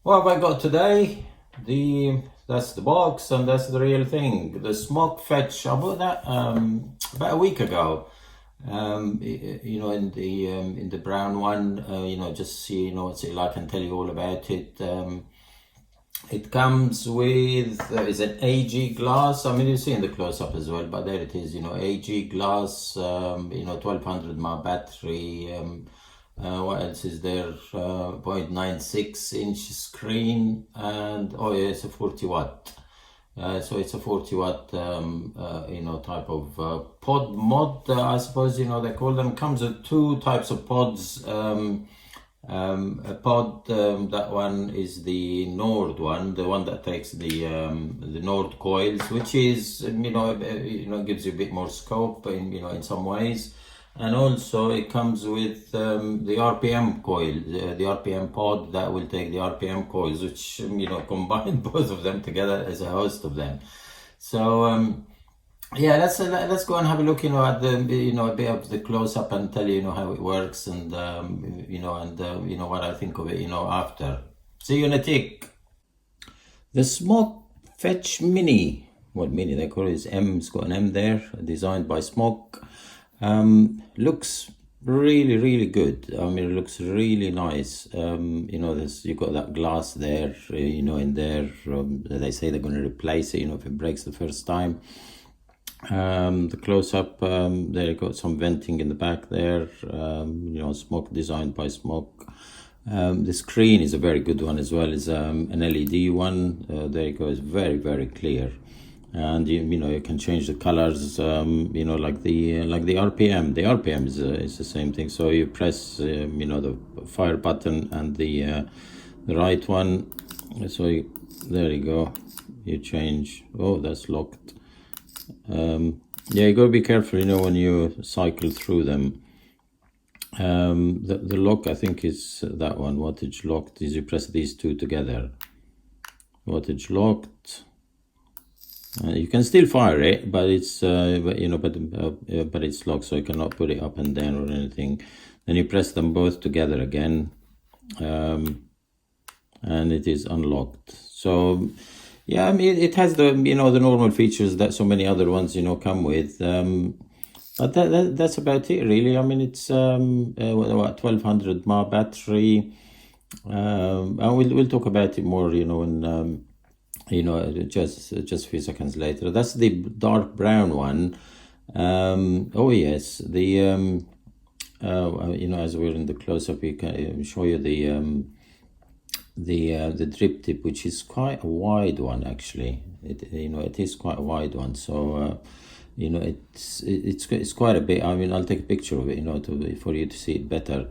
What have I got today? That's the box and that's the real thing. The Smok Fetch. I bought that about a week ago. In the brown one. Just see what's it like and tell you all about it. It comes with it's an AG glass. I mean, you see in the close up as well, but there it is. AG glass. 1200 mAh battery. What else is there? 0.96-inch screen, and oh yeah, it's a 40 watt. So it's a 40 watt, type of pod mod, I suppose they call them. Comes with two types of pods. A pod, that one is the Nord one, the one that takes the Nord coils, which is gives you a bit more scope in some ways. And also it comes with the RPM coil, the RPM pod that will take the RPM coils, which combine both of them together as a host of them. So yeah, let's go and have a look at the a bit of the close up and tell you how it works, and what I think of it after. See you in a tick. The Smok Fetch Mini, what mini they call it, is M. It's got an M there, designed by Smok. Looks really good. I mean, it looks really nice. You've got that glass there, in there. They say they're going to replace it, if it breaks the first time. The close-up, there you got some venting in the back there. Smok, designed by Smok. The screen is a very good one as well. It's an LED one. There you go. It's very clear. And you can change the colors, like the RPM. The RPM is the same thing. So you press the fire button and the right one. So there you go. You change. Oh, that's locked. Yeah, you gotta be careful when you cycle through them. The lock, I think, is that one. Wattage locked is you press these two together. Wattage locked. You can still fire it, but it's but it's locked, so you cannot put it up and down or anything. Then you press them both together again, and it is unlocked. So yeah, I mean, it has the the normal features that so many other ones come with. But that's about it, really. I mean, it's 1200 mAh battery. And we'll talk about it more, when just a few seconds later. That's the dark brown one. Oh yes, the as we're in the close-up, we can show you the drip tip, which is quite a wide one actually. It is quite a wide one. So it's quite a bit. I mean, I'll take a picture of it for you to see it better.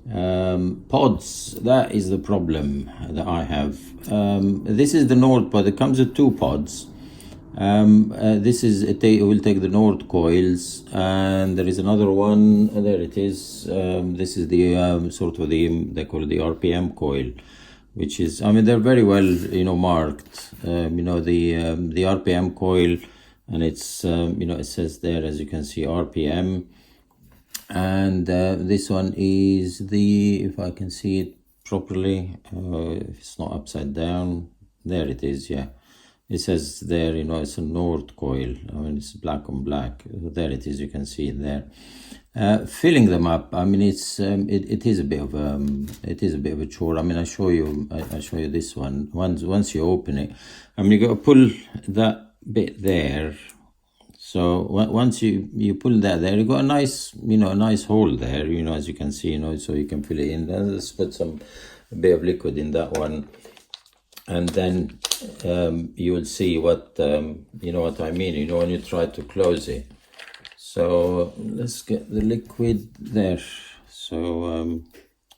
Pods, that is the problem that I have. This is the Nord pod. It comes with two pods. This is it will take the Nord coils, and there is another one. There it is. This is the sort of they call it the RPM coil, which is, I mean, they're very well marked. The RPM coil, and it's it says there, as you can see, RPM. And this one is if I can see it properly, if it's not upside down, there it is. Yeah, it says there, it's a Nord coil. I mean, it's black on black. There it is. You can see it there. Filling them up, I mean, it's it is a bit of a chore. I mean, I show you this one. Once you open it, I mean, you got to pull that bit there. So once you pull that there, you got a nice hole there, as you can see, so you can fill it in. Then let's put a bit of liquid in that one, and then you will see what what I mean, when you try to close it. So let's get the liquid there. So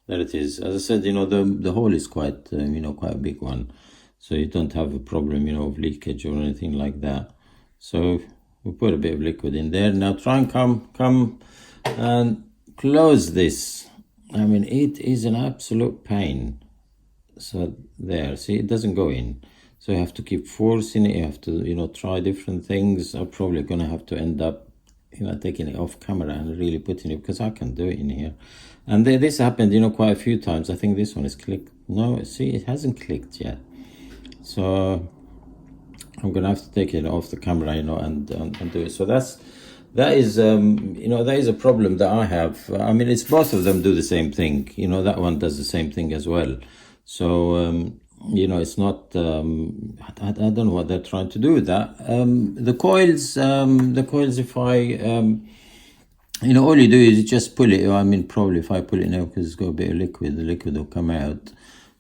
there it is. As I said, the hole is quite quite a big one, so you don't have a problem of leakage or anything like that. So we put a bit of liquid in there. Now try and come and close this. I mean, it is an absolute pain. So there, see, it doesn't go in. So you have to keep forcing it. You have to, try different things. I'm probably going to have to end up, taking it off camera and really putting it, because I can do it in here. And this happened, quite a few times. I think this one is clicked No, see, it hasn't clicked yet. So I'm gonna have to take it off the camera, and do it. So that is that is a problem that I have. I mean, it's both of them do the same thing. That one does the same thing as well. So it's not. I don't know what they're trying to do with that. The coils. If I all you do is you just pull it. I mean, probably if I pull it now because it's got a bit of liquid, the liquid will come out.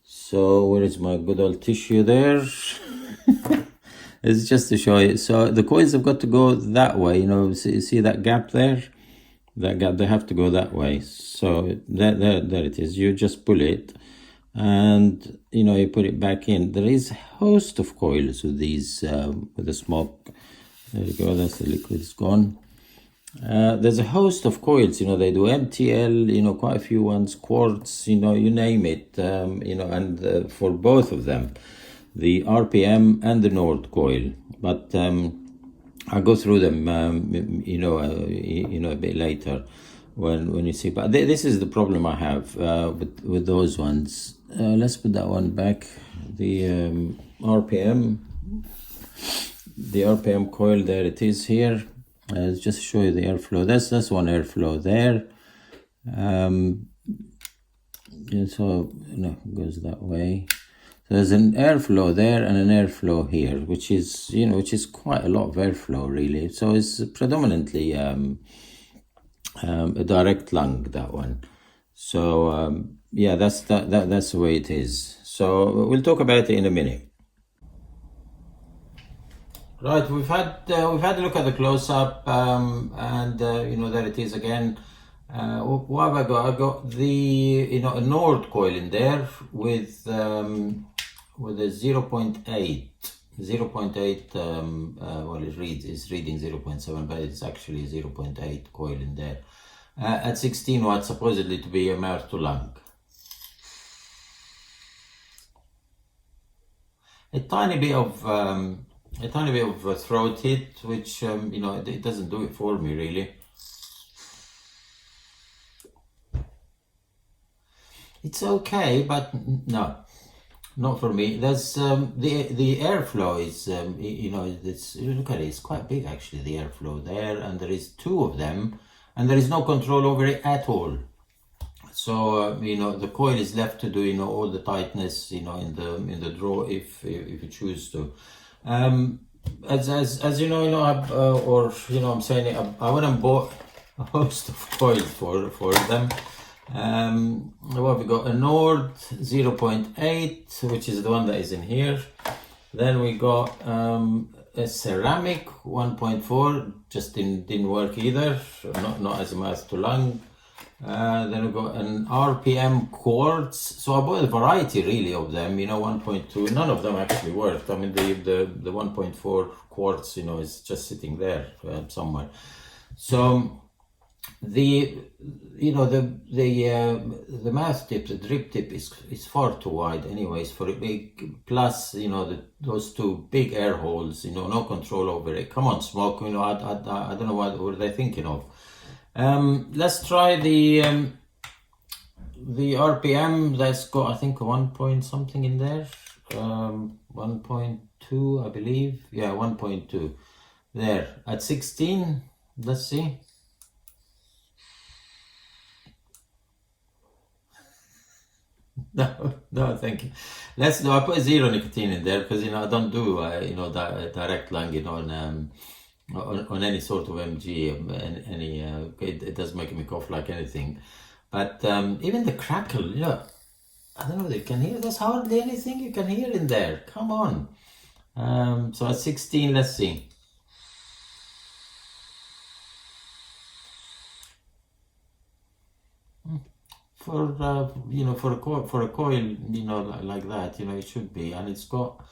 So where is my good old tissue there? It's just to show you. So the coils have got to go that way. See that gap there? That gap, they have to go that way. So there it is. You just pull it, and you put it back in. There is a host of coils with these with the Smok. There you go. That's the liquid. It's gone. There's a host of coils. They do MTL. Quite a few ones. Quartz. You name it. And for both of them, the RPM and the Nord coil. But I'll go through them, a bit later when you see. But this is the problem I have with those ones. Let's put that one back. The RPM coil, there it is here. Just show you the airflow. That's one airflow there. So it goes that way. So there's an airflow there and an airflow here, which is quite a lot of airflow really. So it's predominantly a direct lung, that one. So yeah, that's the way it is. So we'll talk about it in a minute. Right, we've had a look at the close-up, and there it is again. What have I got? I got the a Nord coil in there with a 0.8. 0.8. Well, it's reading 0.7, but it's actually 0.8 coil in there. At 16 watts, supposedly to be a mouth to lung. A tiny bit of throat hit, which it doesn't do it for me really. It's okay, but no, not for me. There's the airflow is look at it. It's quite big actually. The airflow there, and there is two of them, and there is no control over it at all. So the coil is left to do all the tightness in the draw if you choose to. As you know, I'm saying it, I went and bought a host of coils for them. What have we got? A Nord 0.8, which is the one that is in here. Then we got a ceramic 1.4, just didn't work either, not as a mouth to lung. Then we got an RPM quartz. So I bought a variety really of them, 1.2. None of them actually worked. I mean, the 1.4 quartz, is just sitting there somewhere. So the mouth tip, the drip tip is far too wide anyways for a big, plus those two big air holes, no control over it. Come on, Smok, I don't know what were they thinking of. Let's try the RPM. That's got, I think, 1 point something in there. 1.2, I believe. Yeah, 1.2 there at 16. Let's see. No, thank you. I put zero nicotine in there because I don't do direct lunging on any sort of MG. It does make me cough like anything. But even the crackle, I don't know if you can hear. There's hardly anything you can hear in there. Come on. So at 16, let's see. For for a coil, like that, it should be, and it's got,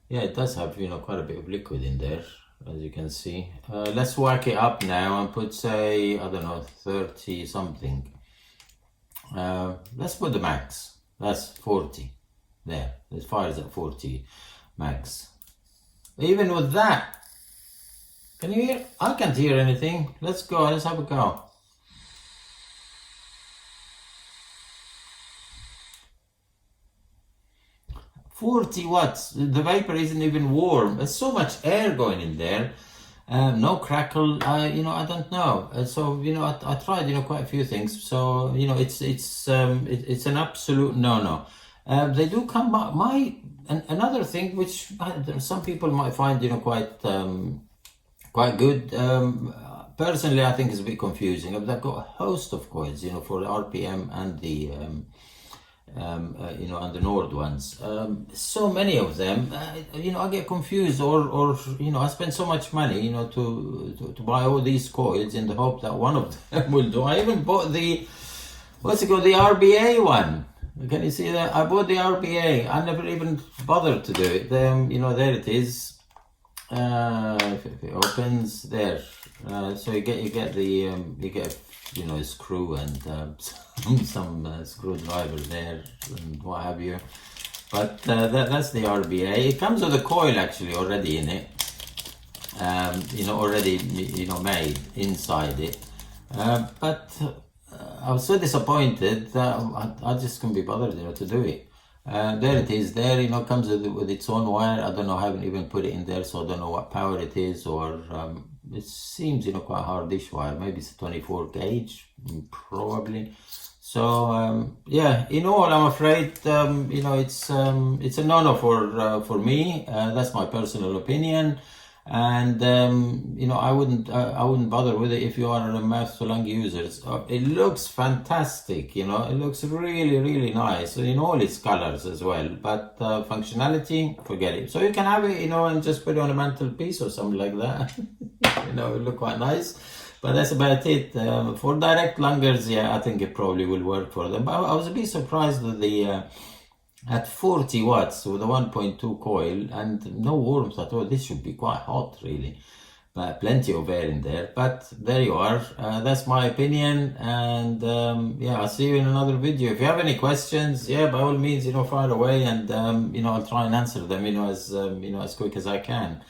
it does have, quite a bit of liquid in there, as you can see. Let's whack it up now and put, say, I don't know, 30 something. Let's put the max. That's 40. There, as far as at 40 max. Even with that, can you hear? I can't hear anything. Let's go. Let's have a go. 40 watts. The vapor isn't even warm. There's so much air going in there. No crackle. You know, I don't know. So you know, I tried, you know, quite a few things. So you know, it's an absolute no. They do come by. Another thing which some people might find, you know, quite good. Personally, I think it's a bit confusing. They've got a host of coils, you know, for the RPM and the you know, and the Nord ones. So many of them, you know, I get confused, or you know, I spend so much money, you know, to buy all these coils in the hope that one of them will do. I even bought the, what's it called, the RBA one. Can you see that? I bought the RBA. I never even bothered to do it. You know, there it is. If it opens there, so you get the you get, you know, a screw and some screwdriver there and what have you. But that's the RBA. It comes with a coil actually already in it. You know, already, you know, made inside it. But I was so disappointed that I just couldn't be bothered, you know, to do it. There it is. There, you know, comes with its own wire. I don't know. I haven't even put it in there, so I don't know what power it is. Or it seems, you know, quite hardish wire. Maybe it's a 24 gauge, probably. So yeah. In all, I'm afraid, you know, it's a no-no for me. That's my personal opinion. And you know, I wouldn't bother with it if you are a mouth to lung user. It looks fantastic, you know, it looks really nice in all its colors as well, but functionality, forget it. So you can have it, you know, and just put it on a mantelpiece or something like that. You know, it look quite nice, but that's about it. For direct lungers, yeah, I think it probably will work for them. But I was a bit surprised that the at 40 watts with a 1.2 coil and no warmth at all. This should be quite hot, really, but plenty of air in there. But there you are. That's my opinion, and yeah, I'll see you in another video. If you have any questions, yeah, by all means, you know, fire away, and you know, I'll try and answer them, you know, as quick as I can.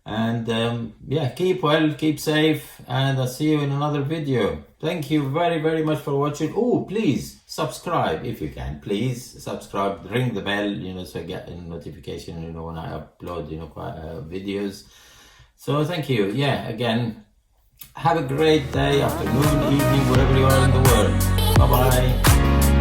And yeah, keep well, keep safe, and I'll see you in another video. Thank you very much for watching. Oh, please subscribe if you can. Please subscribe, ring the bell, you know, so I get a notification, you know, when I upload, you know, videos. So thank you. Yeah, again, have a great day, afternoon, evening, wherever you are in the world. Bye bye.